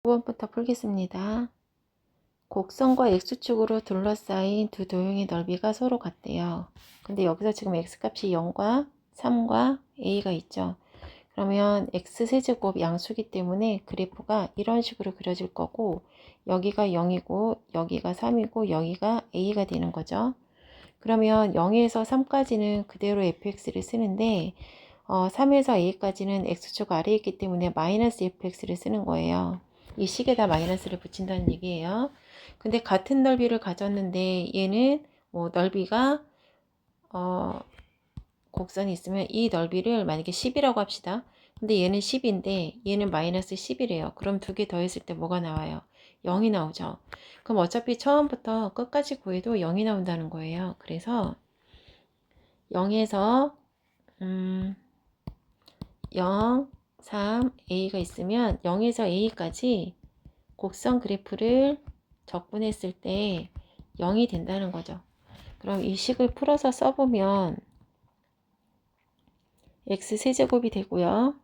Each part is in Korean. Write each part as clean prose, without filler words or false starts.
9번부터 풀겠습니다. 곡선과 x축으로 둘러싸인 두 도형의 넓이가 서로 같대요. 근데 여기서 지금 x값이 0과 3과 a가 있죠. 그러면 x세제곱 양수기 때문에 그래프가 이런 식으로 그려질 거고, 여기가 0이고 여기가 3이고 여기가 a가 되는 거죠. 그러면 0에서 3까지는 그대로 fx를 쓰는데 3에서 a까지는 x축 아래에 있기 때문에 마이너스 fx를 쓰는 거예요. 이 식에다 마이너스를 붙인다는 얘기예요. 근데 같은 넓이를 가졌는데 얘는 뭐 넓이가 곡선이 있으면 이 넓이를 만약에 10이라고 합시다. 근데 얘는 10인데 얘는 마이너스 10이래요. 그럼 두 개 더했을 때 뭐가 나와요? 0이 나오죠. 그럼 어차피 처음부터 끝까지 구해도 0이 나온다는 거예요. 그래서 0에서 0, 3, a가 있으면 0에서 a까지 곡선 그래프를 적분했을 때 0이 된다는 거죠. 그럼 이 식을 풀어서 써보면 x세제곱이 되고요.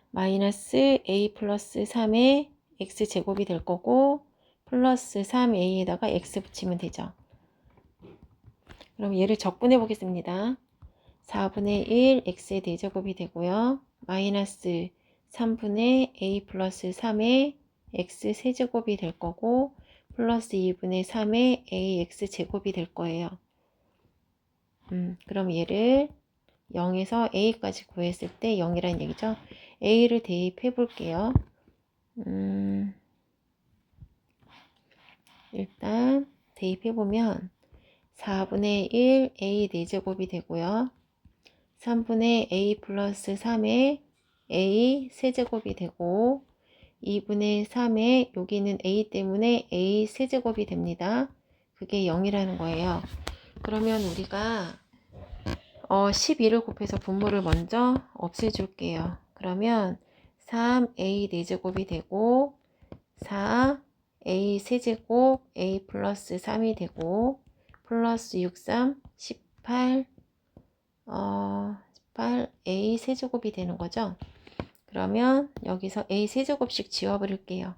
마이너스 a 플러스 3의 x제곱이 될 거고, 플러스 3a에다가 x 붙이면 되죠. 그럼 얘를 적분해 보겠습니다. 4분의 1 x의 대제곱이 되고요. 마이너스 3분의 a 플러스 3의 x 세제곱이 될 거고, 플러스 2분의 3의 ax 제곱이 될 거예요. 그럼 얘를 0에서 a까지 구했을 때 0이라는 얘기죠. a를 대입해 볼게요. 일단 대입해 보면 4분의 1 a 4제곱이 되고요. 3분의 a 플러스 3의 a 세제곱이 되고, 2분의 3의 여기는 a 때문에 a 세제곱이 됩니다. 그게 0이라는 거예요. 그러면 우리가 12를 곱해서 분모를 먼저 없애줄게요. 그러면 3a 4제곱이 되고, 4a 세제곱 a 플러스 3이 되고, 플러스 6, 3, 18 18a 세제곱이 되는 거죠. 그러면 여기서 a 세제곱씩 지워버릴게요.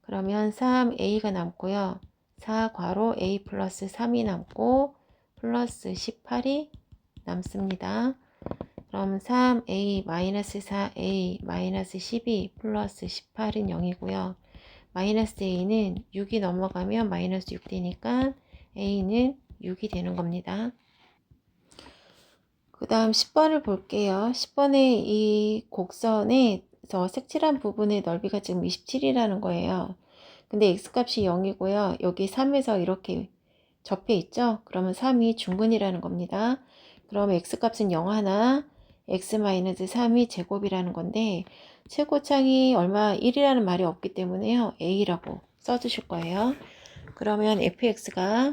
그러면 3a가 남고요. 4 괄호 a 플러스 3이 남고, 플러스 18이 남습니다. 그럼 3a 마이너스 4a 마이너스 12 플러스 18은 0이고요. 마이너스 a는 6이 넘어가면 마이너스 6 되니까 a는 6이 되는 겁니다. 그 다음 10번을 볼게요. 10번에 이 곡선에서 색칠한 부분의 넓이가 지금 27이라는 거예요. 근데 x값이 0이고요. 여기 3에서 이렇게 접해 있죠? 그러면 3이 중근이라는 겁니다. 그럼 x값은 0 하나, x-3이 제곱이라는 건데, 최고창이 얼마 1이라는 말이 없기 때문에요. a라고 써주실 거예요. 그러면 fx가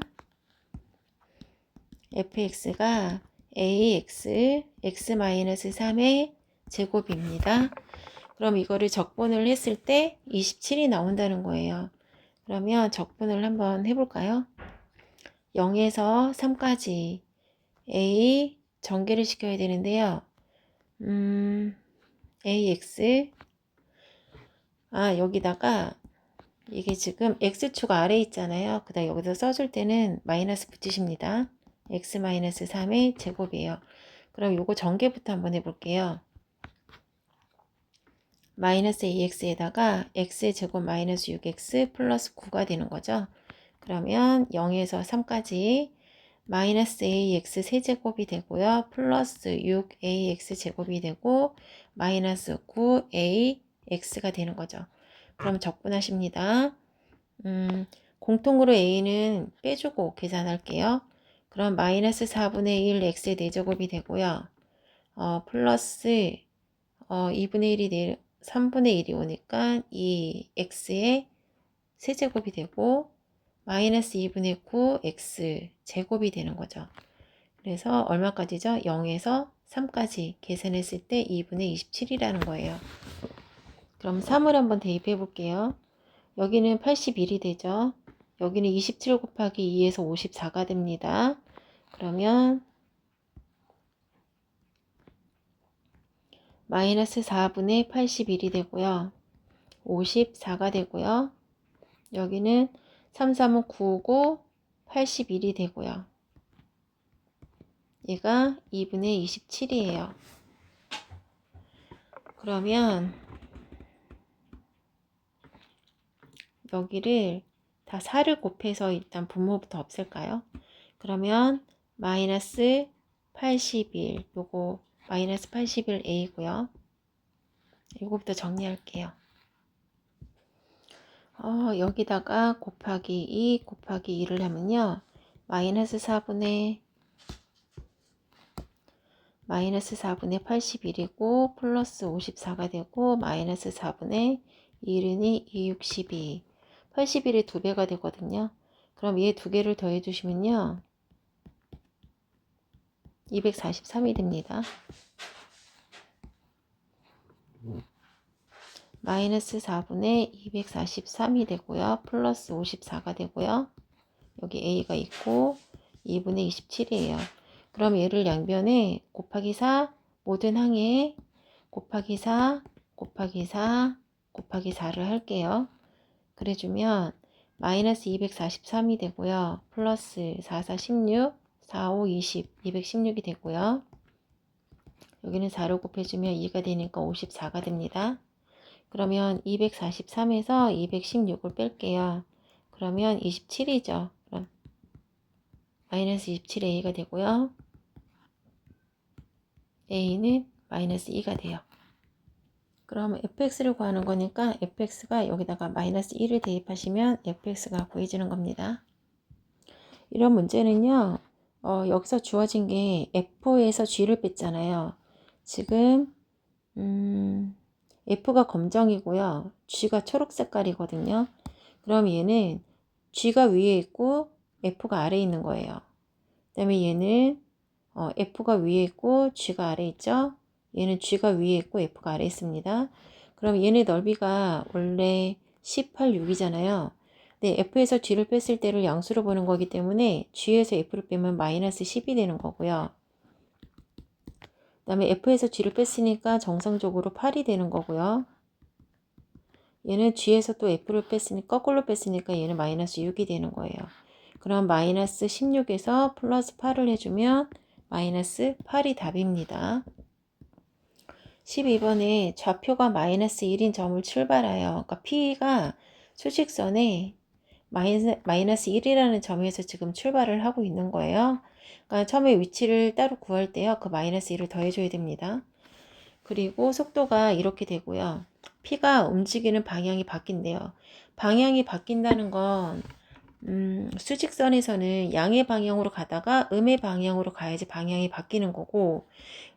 ax, x-3의 제곱입니다. 그럼 이거를 적분을 했을 때 27이 나온다는 거예요. 그러면 적분을 한번 해볼까요? 0에서 3까지 a 전개를 시켜야 되는데요. ax 여기다가 이게 지금 x축 아래 있잖아요. 그 다음 여기서 써줄 때는 마이너스 붙이십니다. x-3의 제곱이에요. 그럼 요거 전개부터 한번 해볼게요. 마이너스 ax에다가 x의 제곱 마이너스 6x 플러스 9가 되는 거죠. 그러면 0에서 3까지 마이너스 ax 세제곱이 되고요. 플러스 6ax 제곱이 되고 마이너스 9ax가 되는 거죠. 그럼 적분하십니다. 공통으로 a는 빼주고 계산할게요. 그럼 마이너스 4분의 1 x의 4제곱이 되고요. 플러스 2분의 1이 3분의 1이 오니까 이 x의 세제곱이 되고 마이너스 2분의 9 x 제곱이 되는 거죠. 그래서 얼마까지죠? 0에서 3까지 계산했을 때 2분의 27이라는 거예요. 그럼 3을 한번 대입해 볼게요. 여기는 81이 되죠. 여기는 27 곱하기 2에서 54가 됩니다. 그러면 마이너스 4분의 81이 되고요. 54가 되고요. 여기는 3, 3은 9고 81이 되고요. 얘가 2분의 27이에요. 그러면 여기를 다 4를 곱해서 일단 분모부터 없앨까요? 그러면 마이너스 81, 요거 마이너스 81a고요. 이거부터 정리할게요. 여기다가 곱하기 2 곱하기 2를 하면요. 마이너스 4분의 81이고 플러스 54가 되고 마이너스 4분의 1이 262 81이 2배가 되거든요. 그럼 얘 2개를 더해 주시면요. 243이 됩니다. 마이너스 4분의 243이 되고요. 플러스 54가 되고요. 여기 a가 있고 2분의 27이에요. 그럼 얘를 양변에 곱하기 4 모든 항에 곱하기 4 곱하기 4 곱하기 4를 할게요. 그래주면 마이너스 243이 되고요. 플러스 4, 4, 16 4, 5, 20 216이 되고요. 여기는 4로 곱해주면 2가 되니까 54가 됩니다. 그러면 243에서 216을 뺄게요. 그러면 27이죠. 그럼 마이너스 27a가 되고요. a는 마이너스 2가 돼요. 그럼 fx를 구하는 거니까 fx가 여기다가 마이너스 1을 대입하시면 fx가 구해지는 겁니다. 이런 문제는요. 여기서 주어진 게 F에서 G를 뺐잖아요. 지금 F가 검정이고요. G가 초록 색깔이거든요. 그럼 얘는 G가 위에 있고 F가 아래에 있는 거예요. 그 다음에 얘는 F가 위에 있고 G가 아래에 있죠. 얘는 G가 위에 있고 F가 아래에 있습니다. 그럼 얘네 넓이가 원래 18, 6이잖아요. 네, F에서 G를 뺐을 때를 양수로 보는 거기 때문에 G에서 F를 빼면 마이너스 10이 되는 거고요. 그 다음에 F에서 G를 뺐으니까 정상적으로 8이 되는 거고요. 얘는 G에서 또 F를 뺐으니까 거꾸로 뺐으니까 얘는 마이너스 6이 되는 거예요. 그럼 마이너스 16에서 플러스 8을 해주면 마이너스 8이 답입니다. 12번에 좌표가 마이너스 1인 점을 출발하여 그러니까 P가 수직선에 마이너스 1이라는 점에서 지금 출발을 하고 있는 거예요. 그러니까 처음에 위치를 따로 구할 때요. 그 마이너스 1을 더해줘야 됩니다. 그리고 속도가 이렇게 되고요. P가 움직이는 방향이 바뀐대요. 방향이 바뀐다는 건 수직선에서는 양의 방향으로 가다가 음의 방향으로 가야지 방향이 바뀌는 거고,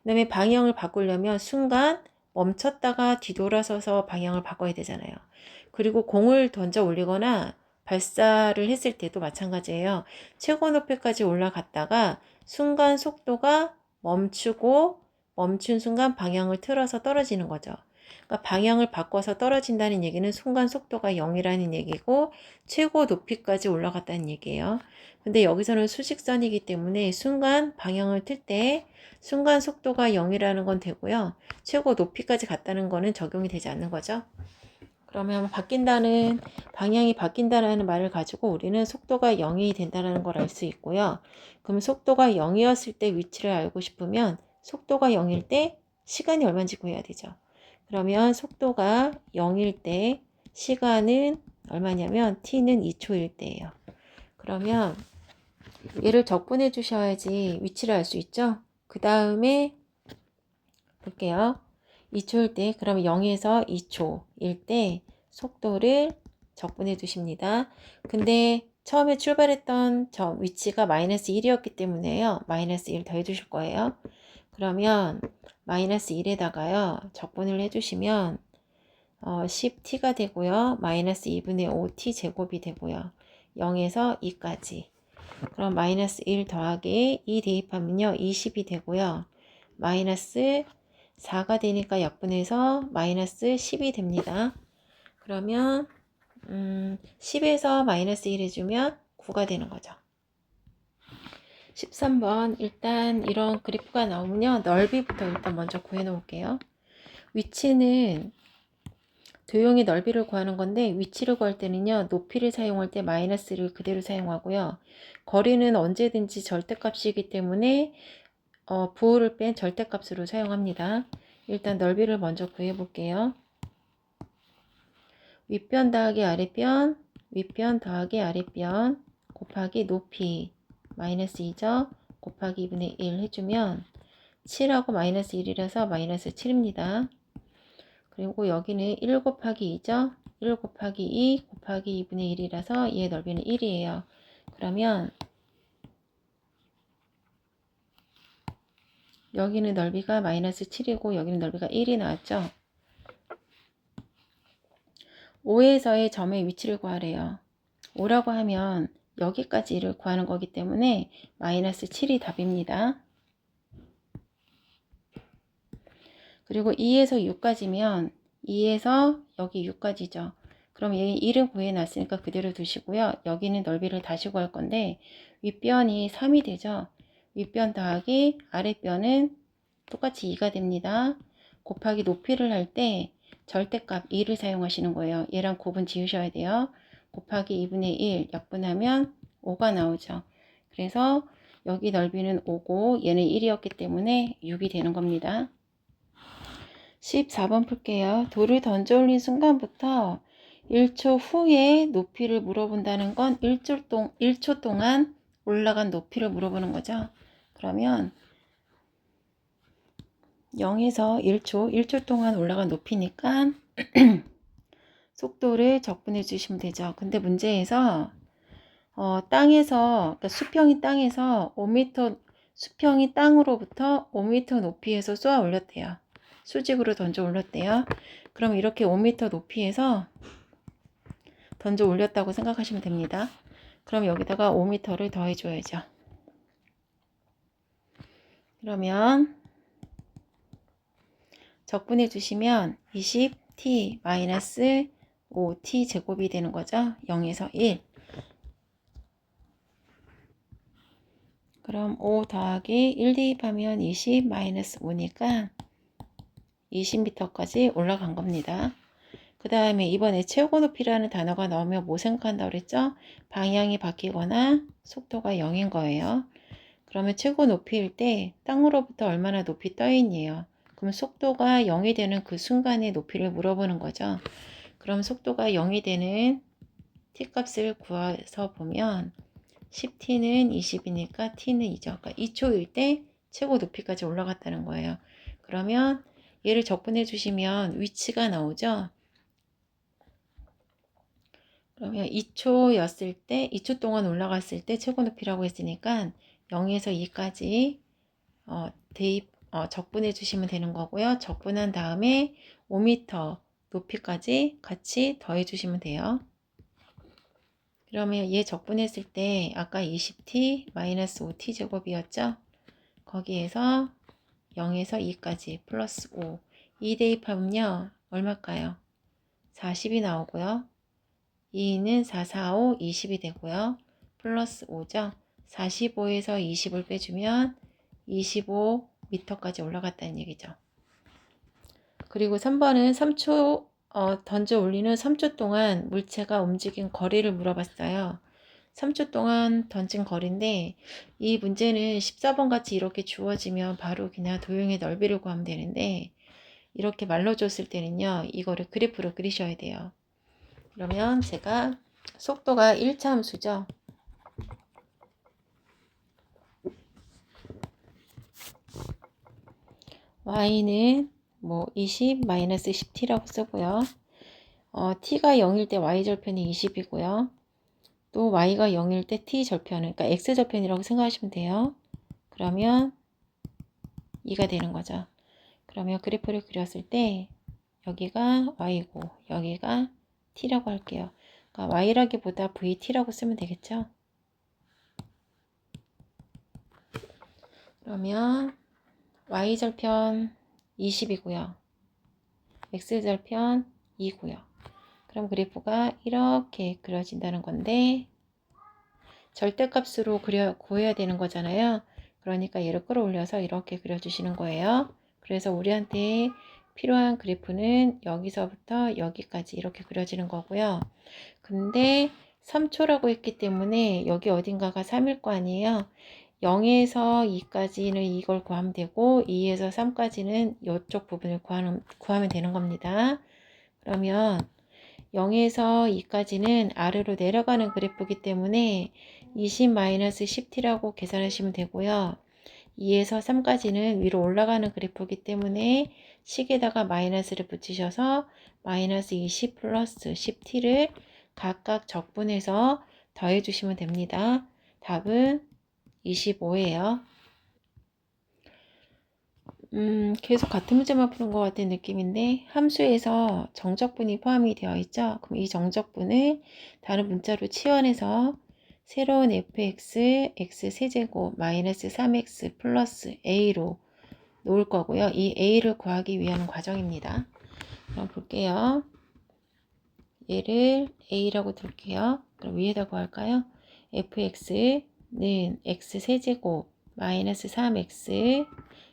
그 다음에 방향을 바꾸려면 순간 멈췄다가 뒤돌아서서 방향을 바꿔야 되잖아요. 그리고 공을 던져 올리거나 발사를 했을 때도 마찬가지예요. 최고 높이까지 올라갔다가 순간 속도가 멈추고 멈춘 순간 방향을 틀어서 떨어지는 거죠. 그러니까 방향을 바꿔서 떨어진다는 얘기는 순간 속도가 0이라는 얘기고 최고 높이까지 올라갔다는 얘기예요. 근데 여기서는 수직선이기 때문에 순간 방향을 틀 때 순간 속도가 0이라는 건 되고요. 최고 높이까지 갔다는 거는 적용이 되지 않는 거죠. 그러면 방향이 바뀐다라는 말을 가지고 우리는 속도가 0이 된다는 걸 알 수 있고요. 그럼 속도가 0이었을 때 위치를 알고 싶으면 속도가 0일 때 시간이 얼마인지 구해야 되죠. 그러면 속도가 0일 때 시간은 얼마냐면 t는 2초일 때예요. 그러면 얘를 적분해 주셔야지 위치를 알 수 있죠. 그 다음에 볼게요. 2초일 때 그러면 0에서 2초일 때 속도를 적분해 두십니다. 근데 처음에 출발했던 저 위치가 마이너스 1이었기 때문에요. 마이너스 1 더해 주실 거예요. 그러면 마이너스 1에다가요. 적분을 해주시면 10t가 되고요. 마이너스 2분의 5t 제곱이 되고요. 0에서 2까지. 그럼 마이너스 1 더하기 2 대입하면요. 20이 되고요. 마이너스 4가 되니까 약분해서 마이너스 10이 됩니다. 그러면 10에서 마이너스 1 해주면 9가 되는 거죠. 13번 일단 이런 그래프가 나오면요. 넓이부터 일단 먼저 구해 놓을게요. 위치는 도형의 넓이를 구하는 건데 위치를 구할 때는요. 높이를 사용할 때 마이너스를 그대로 사용하고요. 거리는 언제든지 절대값이기 때문에 부호를 뺀 절대값으로 사용합니다. 일단 넓이를 먼저 구해 볼게요. 윗변 더하기 아랫변, 윗변 더하기 아랫변 곱하기 높이 마이너스 2죠. 곱하기 2분의 1 해주면 7하고 마이너스 1이라서 마이너스 7입니다. 그리고 여기는 1 곱하기 2죠. 1 곱하기 2 곱하기 2분의 1이라서 얘의 넓이는 1이에요. 그러면 여기는 넓이가 마이너스 7이고 여기는 넓이가 1이 나왔죠. 5에서의 점의 위치를 구하래요. 5라고 하면 여기까지를 구하는 거기 때문에 마이너스 7이 답입니다. 그리고 2에서 6까지면 2에서 여기 6까지죠. 그럼 얘 1은 구해놨으니까 그대로 두시고요. 여기는 넓이를 다시 구할 건데 윗변이 3이 되죠. 윗변 더하기 아랫변은 똑같이 2가 됩니다. 곱하기 높이를 할 때 절대값 2를 사용하시는 거예요. 얘랑 곱은 지우셔야 돼요. 곱하기 2분의 1 약분하면 5가 나오죠. 그래서 여기 넓이는 5고 얘는 1이었기 때문에 6이 되는 겁니다. 14번 풀게요. 돌을 던져 올린 순간부터 1초 후에 높이를 물어본다는 건 1초 동안 올라간 높이를 물어보는 거죠. 그러면 0에서 1초 동안 올라간 높이니까 속도를 적분해 주시면 되죠. 근데 문제에서 땅에서 그러니까 수평이 땅에서 5m 수평이 땅으로부터 5m 높이에서 쏘아 올렸대요. 수직으로 던져 올렸대요. 그럼 이렇게 5m 높이에서 던져 올렸다고 생각하시면 됩니다. 그럼 여기다가 5m를 더해 줘야죠. 그러면 적분해 주시면 20t 마이너스 5t 제곱이 되는 거죠. 0에서 1. 그럼 5 더하기 1 대입하면 20 마이너스 5니까 20m까지 올라간 겁니다. 그 다음에 이번에 최고 높이라는 단어가 나오면 뭐 생각한다고 그랬죠? 방향이 바뀌거나 속도가 0인 거예요. 그러면 최고 높이일 때 땅으로부터 얼마나 높이 떠 있니요? 그럼 속도가 0이 되는 그 순간의 높이를 물어보는 거죠. 그럼 속도가 0이 되는 t값을 구해서 보면 10t는 20이니까 t는 2죠. 그러니까 2초일 때 최고 높이까지 올라갔다는 거예요. 그러면 얘를 적분해 주시면 위치가 나오죠. 그러면 2초였을 때 2초 동안 올라갔을 때 최고 높이라고 했으니까 0에서 2까지 적분해 주시면 되는 거고요. 적분한 다음에 5m 높이까지 같이 더해 주시면 돼요. 그러면 얘 적분했을 때 아까 20t 마이너스 5t 제곱이었죠. 거기에서 0에서 2까지 플러스 5 2 대입하면요 얼마일까요? 40이 나오고요. 2는 4, 4, 5, 20이 되고요. 플러스 5죠. 45에서 20을 빼주면 25m까지 올라갔다는 얘기죠. 그리고 3번은 3초 던져 올리는 3초 동안 물체가 움직인 거리를 물어봤어요. 3초 동안 던진 거리인데 이 문제는 14번 같이 이렇게 주어지면 바로 그냥 도형의 넓이를 구하면 되는데 이렇게 말로 줬을 때는요. 이거를 그래프로 그리셔야 돼요. 그러면 제가 속도가 1차 함수죠. y는 뭐 20 마이너스 10t라고 쓰고요. t가 0일 때 y절편이 20이고요. 또 y가 0일 때 t절편은 그러니까 x절편이라고 생각하시면 돼요. 그러면 2가 되는 거죠. 그러면 그래프를 그렸을 때 여기가 y고 여기가 t라고 할게요. 그러니까 y라기보다 vt라고 쓰면 되겠죠. 그러면 y절편 20이고요. x절편 2고요. 그럼 그래프가 이렇게 그려진다는 건데 절대값으로 구해야 되는 거잖아요. 그러니까 얘를 끌어올려서 이렇게 그려주시는 거예요. 그래서 우리한테 필요한 그래프는 여기서부터 여기까지 이렇게 그려지는 거고요. 근데 3초라고 했기 때문에 여기 어딘가가 3일 거 아니에요. 0에서 2까지는 이걸 구하면 되고 2에서 3까지는 이쪽 부분을 구하면 되는 겁니다. 그러면 0에서 2까지는 아래로 내려가는 그래프이기 때문에 20-10t라고 계산하시면 되고요. 2에서 3까지는 위로 올라가는 그래프이기 때문에 식에다가 마이너스를 붙이셔서 마이너스 20 플러스 10t를 각각 적분해서 더해 주시면 됩니다. 답은 25예요. 계속 같은 문제만 푸는 것 같은 느낌인데 함수에서 정적분이 포함이 되어 있죠. 그럼 이 정적분을 다른 문자로 치환해서 새로운 fx, x 세제곱 마이너스 3x 플러스 a로 놓을 거고요. 이 a를 구하기 위한 과정입니다. 그럼 볼게요. 얘를 a라고 둘게요. 그럼 위에다 구할까요? fx는 x 세제곱 마이너스 3x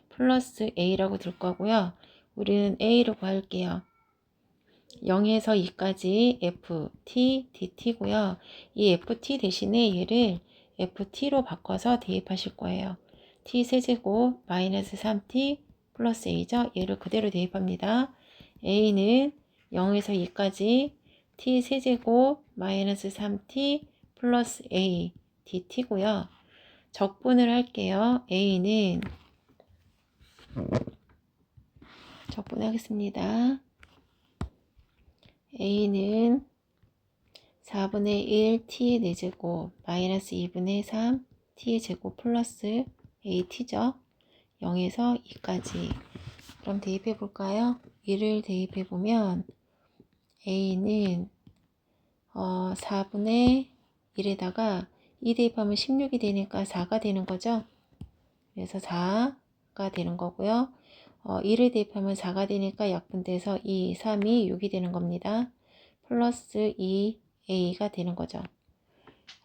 플러스 a라고 둘 거고요. 우리는 a로 구할게요. 0에서 2까지 ft, dt고요. 이 ft 대신에 얘를 ft로 바꿔서 대입하실 거예요. t 세제곱 마이너스 3t 플러스 a죠. 얘를 그대로 대입합니다. a는 0에서 2까지 t 세제곱 마이너스 3t 플러스 a dt고요. 적분을 할게요. a는 적분하겠습니다. a는 4분의 1 t의 4제곱 마이너스 2분의 3 t의 제곱 플러스 at죠. 0에서 2까지. 그럼 대입해 볼까요? 1을 대입해 보면 a는 4분의 1에다가 2 대입하면 16이 되니까 4가 되는 거죠. 그래서 4가 되는 거고요. 1을 대입하면 4가 되니까 약분돼서 2, 3이 6이 되는 겁니다. 플러스 2a가 되는 거죠.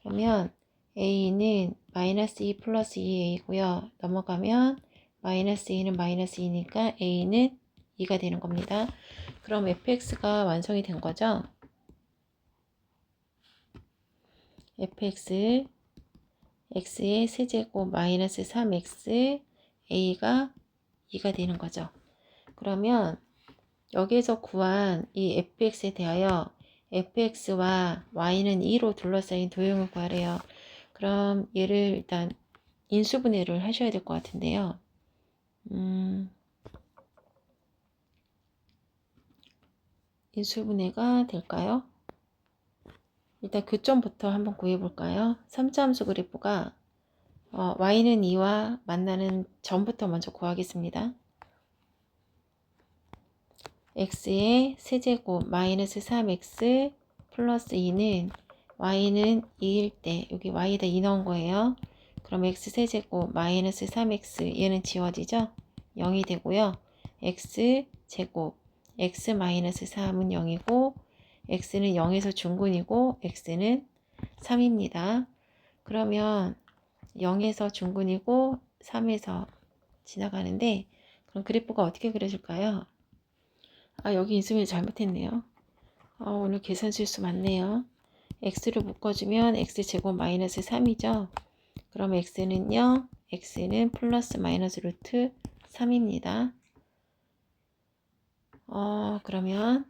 그러면 a는 마이너스 2 플러스 2a고요. 넘어가면 마이너스 2는 마이너스 2니까 a는 2가 되는 겁니다. 그럼 fx가 완성이 된 거죠. fx x의 세제곱 마이너스 3x a가 2가 되는 거죠. 그러면 여기에서 구한 이 fx에 대하여 fx와 y는 2로 둘러싸인 도형을 구하래요. 그럼 얘를 일단 인수분해를 하셔야 될 것 같은데요. 인수분해가 될까요? 일단 교점부터 한번 구해볼까요? 3차 함수 그래프가 y는 2와 만나는 점부터 먼저 구하겠습니다. x의 세제곱 마이너스 3x 플러스 2는 y는 2일 때 여기 y에다 2 넣은 거예요. 그럼 x 세제곱 마이너스 3x 얘는 지워지죠? 0이 되고요. x 제곱 x 마이너스 3은 0이고 x는 0에서 중근이고 x는 3입니다. 그러면 0에서 중근이고 3에서 지나가는데 그럼 그래프가 어떻게 그려질까요? 여기 인수분해 잘못했네요. 오늘 계산 실수 많네요. x를 묶어주면 x제곱 마이너스 3이죠. 그럼 x는 0, x는 플러스 마이너스 루트 3입니다. 그러면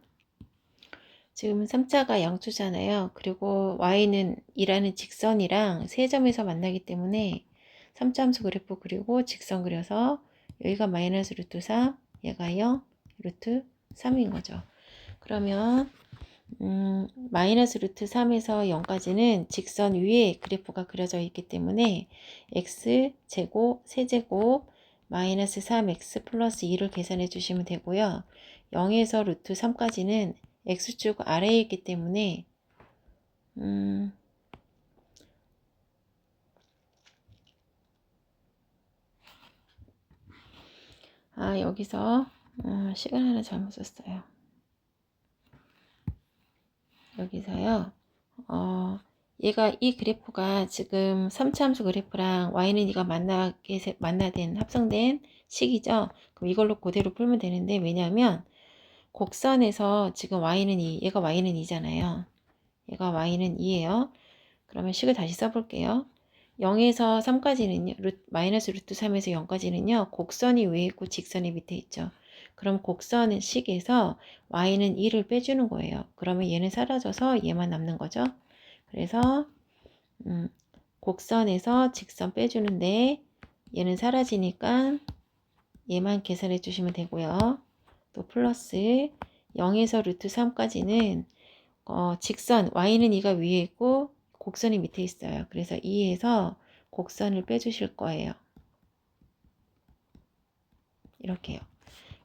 지금 3자가 양수잖아요. 그리고 y는 이라는 직선이랑 세 점에서 만나기 때문에 3자 함수 그래프 그리고 직선 그려서 여기가 마이너스 루트 3, 얘가 0, 루트 3인 거죠. 그러면 마이너스 루트 3에서 0까지는 직선 위에 그래프가 그려져 있기 때문에 x제곱 세제곱 마이너스 3x 플러스 2를 계산해 주시면 되고요. 0에서 루트 3까지는 x축 아래에 있기 때문에 여기서 시간 하나 잘못 썼어요. 여기서요. 얘가 이 그래프가 지금 3차 함수 그래프랑 y는 2가 만나된 합성된 식이죠. 그럼 이걸로 그대로 풀면 되는데, 왜냐하면 곡선에서 지금 y는 2, 얘가 y는 2잖아요. 얘가 y는 2예요. 그러면 식을 다시 써볼게요. 0에서 3까지는요, 마이너스 루트 3에서 0까지는요, 곡선이 위에 있고 직선이 밑에 있죠. 그럼 곡선은 식에서 y는 2를 빼주는 거예요. 그러면 얘는 사라져서 얘만 남는 거죠. 그래서 곡선에서 직선 빼주는데 얘는 사라지니까 얘만 계산해 주시면 되고요. 또 플러스 0에서 루트 3까지는 직선 y는 2가 위에 있고 곡선이 밑에 있어요. 그래서 2에서 곡선을 빼주실 거예요. 이렇게요.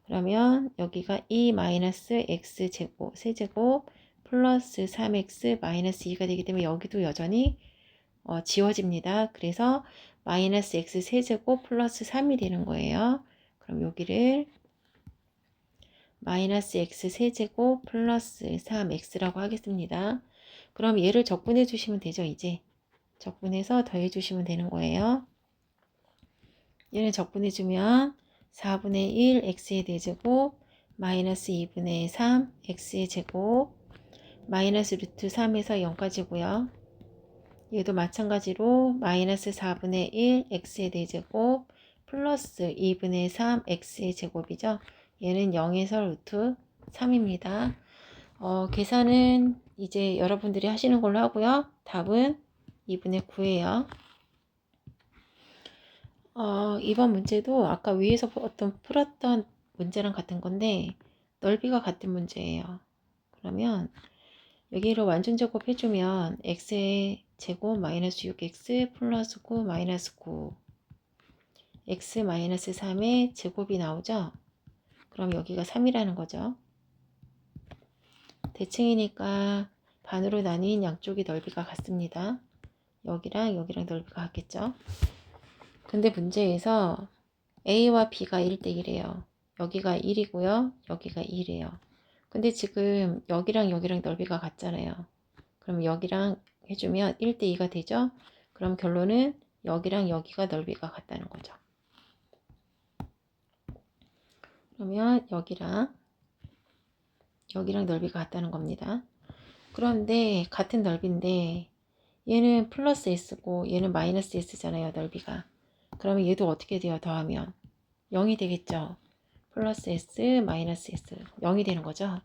그러면 여기가 2 마이너스 x제곱 세제곱 플러스 3x 마이너스 2가 되기 때문에 여기도 여전히 지워집니다. 그래서 마이너스 x 세제곱 플러스 3이 되는 거예요. 그럼 여기를 마이너스 x 세제곱 플러스 3x라고 하겠습니다. 그럼 얘를 적분해 주시면 되죠. 이제 적분해서 더해 주시면 되는 거예요. 얘를 적분해 주면 4분의 1 x의 대제곱 마이너스 2분의 3 x의 제곱 마이너스 루트 3에서 0까지고요. 얘도 마찬가지로 마이너스 4분의 1 x의 대제곱 플러스 2분의 3 x의 제곱이죠. 얘는 0에서 루트 3입니다. 계산은 이제 여러분들이 하시는 걸로 하고요. 답은 2분의 9예요. 이번 문제도 아까 위에서 풀었던 문제랑 같은 건데 넓이가 같은 문제예요. 그러면 여기를 완전 제곱해주면 x의 제곱 마이너스 6x 플러스 9 마이너스 9 x 마이너스 3의 제곱이 나오죠. 그럼 여기가 3이라는 거죠. 대칭이니까 반으로 나뉜 양쪽이 넓이가 같습니다. 여기랑 여기랑 넓이가 같겠죠. 근데 문제에서 A와 B가 1대 1이에요. 여기가 1이고요. 여기가 1이에요. 근데 지금 여기랑 여기랑 넓이가 같잖아요. 그럼 여기랑 해주면 1대 2가 되죠. 그럼 결론은 여기랑 여기가 넓이가 같다는 거죠. 그러면 여기랑 넓이가 같다는 겁니다. 그런데 같은 넓이인데 얘는 플러스 s고 얘는 마이너스 s잖아요. 넓이가. 그러면 얘도 어떻게 돼요? 더하면 0이 되겠죠. 플러스 s 마이너스 s 0이 되는 거죠.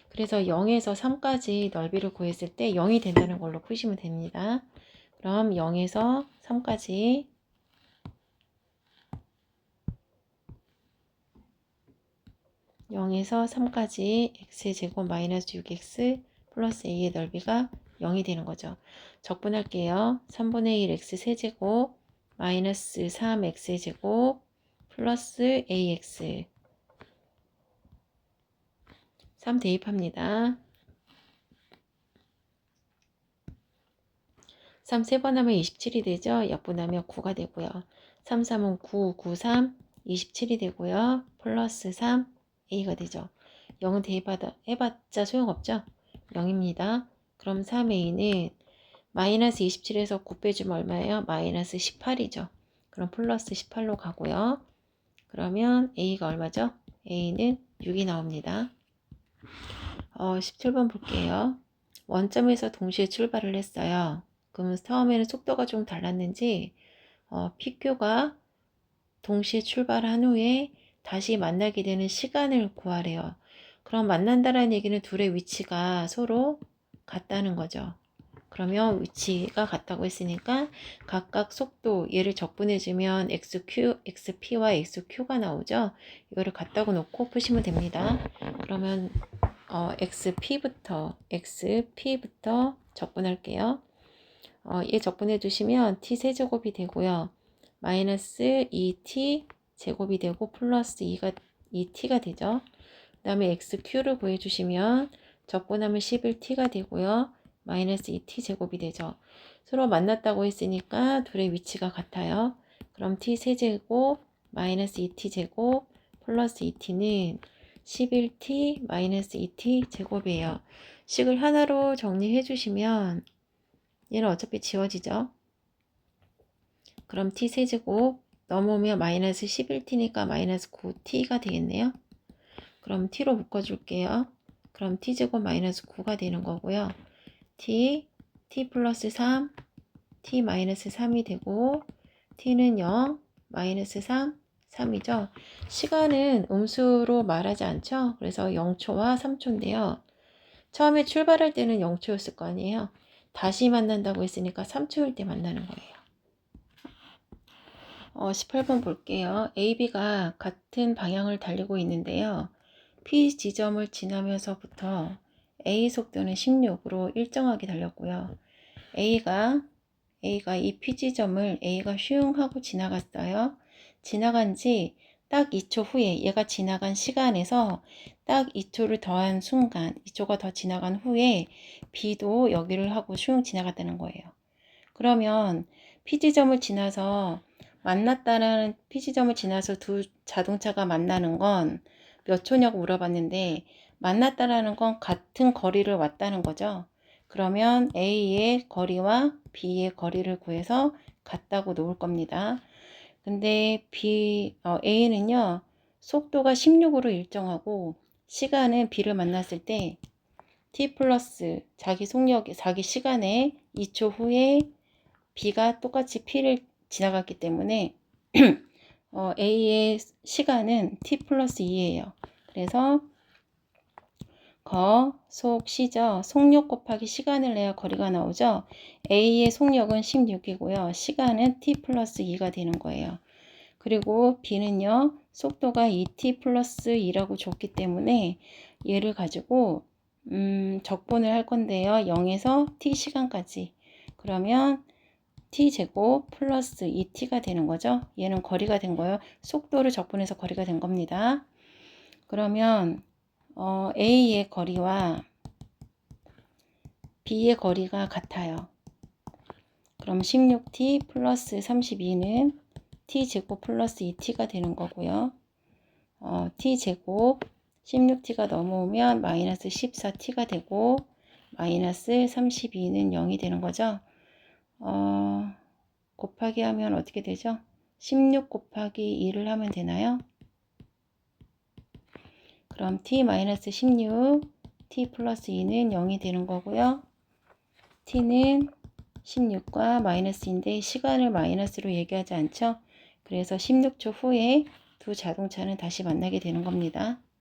그래서 0에서 3까지 넓이를 구했을 때 0이 된다는 걸로 푸시면 됩니다. 그럼 0에서 3까지 x의 제곱 마이너스 6x 플러스 a의 넓이가 0이 되는 거죠. 적분할게요. 3분의 1 x 세제곱 마이너스 3x의 제곱 플러스 ax 3 대입합니다. 3 3번 하면 27이 되죠. 약분하면 9가 되고요. 3, 3은 9, 9, 3, 27이 되고요. 플러스 3, a가 되죠. 0은 해봤자 소용없죠. 0입니다. 그럼 3a는 마이너스 27에서 9 빼주면 얼마예요? 마이너스 18이죠. 그럼 플러스 18로 가고요. 그러면 a가 얼마죠? a는 6이 나옵니다. 17번 볼게요. 원점에서 동시에 출발을 했어요. 그러면 처음에는 속도가 좀 달랐는지 PQ가 동시에 출발한 후에 다시 만나게 되는 시간을 구하래요. 그럼 만난다라는 얘기는 둘의 위치가 서로 같다는 거죠. 그러면 위치가 같다고 했으니까 각각 속도 얘를 적분해주면 XP와 XQ가 나오죠. 이거를 같다고 놓고 푸시면 됩니다. 그러면 XP부터 적분할게요. 얘 적분해 주시면 t 세제곱이 되고요. 마이너스 2t 제곱이 되고 플러스 2t가 되죠. 그 다음에 xq를 구해 주시면 적분하면 11t가 되고요. 마이너스 2t 제곱이 되죠. 서로 만났다고 했으니까 둘의 위치가 같아요. 그럼 t 세제곱 마이너스 2t 제곱 플러스 2t는 11t 마이너스 2t 제곱이에요. 식을 하나로 정리해 주시면 얘는 어차피 지워지죠. 그럼 t 세제곱 넘으면 마이너스 11t니까 마이너스 9t가 되겠네요. 그럼 t로 묶어줄게요. 그럼 t제곱 마이너스 9가 되는 거고요. t 플러스 3, t 마이너스 3이 되고 t는 0, 마이너스 3, 3이죠. 시간은 음수로 말하지 않죠. 그래서 0초와 3초인데요. 처음에 출발할 때는 0초였을 거 아니에요. 다시 만난다고 했으니까 3초일 때 만나는 거예요. 18번 볼게요. A, B가 같은 방향을 달리고 있는데요. P 지점을 지나면서부터 A 속도는 16으로 일정하게 달렸고요. A가 이 P 지점을 A가 슝 하고 지나갔어요. 지나간 지 딱 2초 후에 얘가 지나간 시간에서 딱 2초를 더한 순간 2초가 더 지나간 후에 B도 여기를 하고 슝 지나갔다는 거예요. 그러면 P 지점을 지나서 만났다는 P 지점을 지나서 두 자동차가 만나는 건 몇 초냐고 물어봤는데 만났다라는 건 같은 거리를 왔다는 거죠. 그러면 A의 거리와 B의 거리를 구해서 같다고 놓을 겁니다. 근데 A는요 속도가 16으로 일정하고 시간은 B를 만났을 때 T 플러스 자기 시간에 2초 후에 B가 똑같이 P를 지나갔기 때문에 A의 시간은 T 플러스 2예요. 그래서 속시죠. 속력 곱하기 시간을 내야 거리가 나오죠. A의 속력은 16이고요. 시간은 T 플러스 2가 되는 거예요. 그리고 B는요. 속도가 2T 플러스 2라고 줬기 때문에 얘를 가지고 적분을 할 건데요. 0에서 T 시간까지. 그러면 T제곱 플러스 2T가 되는 거죠. 얘는 거리가 된 거예요. 속도를 적분해서 거리가 된 겁니다. 그러면 A의 거리와 B의 거리가 같아요. 그럼 16T 플러스 32는 T제곱 플러스 2T가 되는 거고요. T제곱 16T가 넘어오면 마이너스 14T가 되고 마이너스 32는 0이 되는 거죠. 곱하기 하면 어떻게 되죠? 16 곱하기 2를 하면 되나요? 그럼 t-16, t 플러스 2는 0이 되는 거고요. t는 16과 마이너스인데 시간을 마이너스로 얘기하지 않죠? 그래서 16초 후에 두 자동차는 다시 만나게 되는 겁니다.